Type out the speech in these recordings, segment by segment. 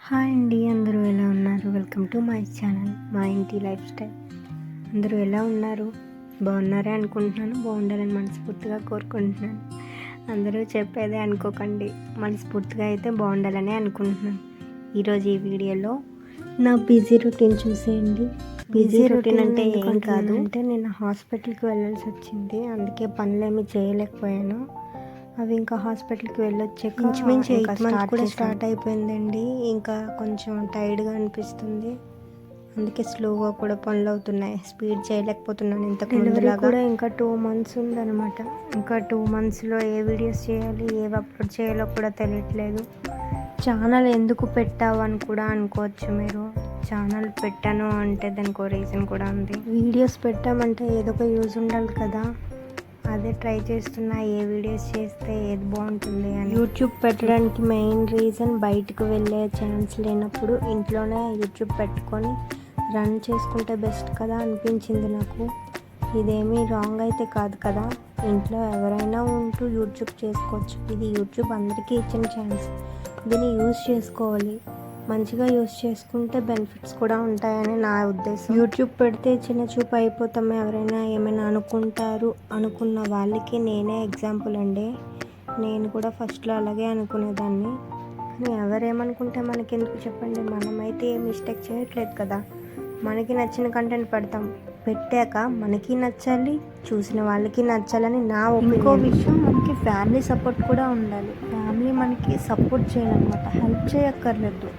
Hi అండి, అందరూ ఎలా ఉన్నారు? వెల్కమ్ టు మై ఛానల్ మా ఇంటి లైఫ్ స్టైల్. అందరూ ఎలా ఉన్నారు? బాగున్నారే అనుకుంటున్నాను. బాగుండాలని మనస్ఫూర్తిగా కోరుకుంటున్నాను. అందరూ చెప్పేదే అనుకోకండి, మనస్ఫూర్తిగా అయితే బాగుండాలని అనుకుంటున్నాను. ఈరోజు ఈ వీడియోలో నా బిజీ రొటీన్ చూసేయండి. బిజీ రొటీన్ అంటే ఏం కాదు, అంటే నేను హాస్పిటల్కి వెళ్ళాల్సి వచ్చింది. అందుకే పనులేమీ చేయలేకపోయాను. అవి ఇంకా హాస్పిటల్కి వెళ్ళొచ్చాక ఇంచుమించు 8 మంత్స్ కూడా స్టార్ట్ అయిపోయిందండి. ఇంకా కొంచెం టైర్డ్గా అనిపిస్తుంది. అందుకే స్లోగా కూడా పనులు అవుతున్నాయి. స్పీడ్ చేయలేకపోతున్నాను ఇంతకు ముందులాగా. కూడా ఇంకా 2 మంత్స్ ఉందన్నమాట. ఇంకా 2 మంత్స్లో ఏ వీడియోస్ చేయాలి, ఏవి అప్లోడ్ చేయాలో కూడా తెలియట్లేదు. ఛానల్ ఎందుకు పెట్టావు అని కూడా అనుకోవచ్చు మీరు. ఛానల్ పెట్టాను అంటే దానికి రీజన్ కూడా ఉంది. వీడియోస్ పెట్టామంటే ఏదో ఒక యూజ్ ఉండాలి కదా, అదే ట్రై చేస్తున్నా ఏ వీడియోస్ చేస్తే ఏది బాగుంటుంది అని. యూట్యూబ్ పెట్టడానికి మెయిన్ రీజన్ బయటకు వెళ్ళే ఛాన్స్ లేనప్పుడు ఇంట్లోనే యూట్యూబ్ పెట్టుకొని రన్ చేసుకుంటే బెస్ట్ కదా అనిపించింది నాకు. ఇదేమీ రాంగ్ అయితే కాదు కదా, ఇంట్లో ఎవరైనా ఉంటూ యూట్యూబ్ చేసుకోవచ్చు. ఇది యూట్యూబ్ అందరికీ ఇచ్చిన ఛాన్స్, దీన్ని యూజ్ చేసుకోవాలి. మంచిగా యూజ్ చేసుకుంటే బెనిఫిట్స్ కూడా ఉంటాయని నా ఉద్దేశం. యూట్యూబ్ పెడితే చిన్న చూపు అయిపోతాం, ఎవరైనా ఏమైనా అనుకుంటారు అనుకున్న వాళ్ళకి నేనే ఎగ్జాంపుల్ అండి. నేను కూడా ఫస్ట్లో అలాగే అనుకునేదాన్ని. కానీ ఎవరేమనుకుంటే మనకెందుకు చెప్పండి, మనమైతే ఏ మిస్టేక్ చేయట్లేదు కదా. మనకి నచ్చిన కంటెంట్ పెడతాం, పెట్టాక మనకి నచ్చాలి, చూసిన వాళ్ళకి నచ్చాలని నా ఒపీనియన్. ఇంకో విషయం, మనకి ఫ్యామిలీ సపోర్ట్ కూడా ఉండాలి. ఫ్యామిలీ మనకి సపోర్ట్ చేయాలన్నమాట, హెల్ప్ చేయక్కర్లేదు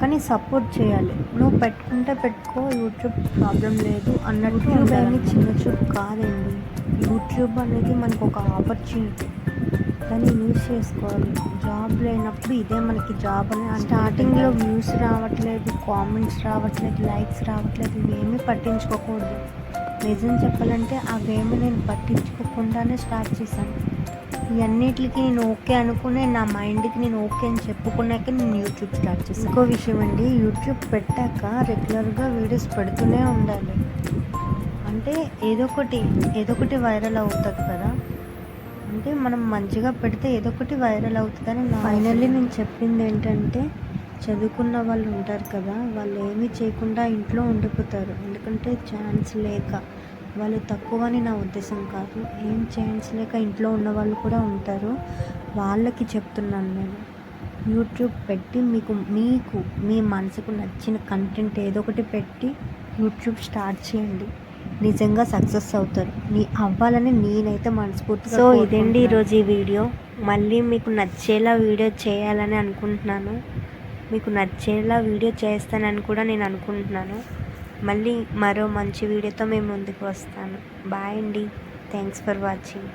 కానీ సపోర్ట్ చేయాలి. నువ్వు పెట్టుకుంటే పెట్టుకో, యూట్యూబ్ ప్రాబ్లం లేదు అన్నట్టు. యూట్యూబ్ ఏమి చిన్న చూపు కాదండి. యూట్యూబ్ అనేది మనకు ఒక ఆపర్చునిటీ, దాన్ని యూజ్ చేసుకోవాలి. జాబ్ లేనప్పుడు ఇదే మనకి జాబ్ అని. స్టార్టింగ్లో వ్యూస్ రావట్లేదు, కామెంట్స్ రావట్లేదు, లైక్స్ రావట్లేదు, ఇవేమీ పట్టించుకోకూడదు. నిజం చెప్పాలంటే అవేమీ నేను పట్టించుకోకుండానే స్టార్ట్ చేశాను. ఇవన్నిటికి నేను ఓకే అనుకునే, నా మైండ్కి నేను ఓకే అని చెప్పుకున్నాక నేను యూట్యూబ్ స్టార్ట్ చేశాను. ఇంకో విషయం అండి, యూట్యూబ్ పెట్టాక రెగ్యులర్గా వీడియోస్ పెడుతూనే ఉండాలి. అంటే ఏదో ఒకటి వైరల్ అవుతుంది కదా. అంటే మనం మంచిగా పెడితే ఏదో ఒకటి వైరల్ అవుతుందని ఫైనల్లీ నేను చెప్పింది ఏంటంటే, చదువుకున్న వాళ్ళు ఉంటారు కదా, వాళ్ళు ఏమీ చేయకుండా ఇంట్లో ఉండిపోతారు. ఎందుకంటే ఛాన్స్ లేక. వాళ్ళు తక్కువ అని నా ఉద్దేశం కాదు, ఏం ఛాన్స్ లేక ఇంట్లో ఉన్న వాళ్ళు కూడా ఉంటారు. వాళ్ళకి చెప్తున్నాను నేను, యూట్యూబ్ పెట్టి మీకు మీ మనసుకు నచ్చిన కంటెంట్ ఏదో ఒకటి పెట్టి యూట్యూబ్ స్టార్ట్ చేయండి. నిజంగా సక్సెస్ అవుతారు. అవ్వాలని నేనైతే మనస్ఫూర్తిగా. సో ఇదండి ఈరోజు ఈ వీడియో. మళ్ళీ మీకు నచ్చేలా వీడియో చేయాలని అనుకుంటున్నాను. మీకు నచ్చేలా వీడియో చేస్తానని కూడా నేను అనుకుంటున్నాను. మళ్ళీ మరో మంచి వీడియోతో మేము ముందుకు వస్తాను. బాయ్ అండి, థ్యాంక్స్ ఫర్ వాచింగ్.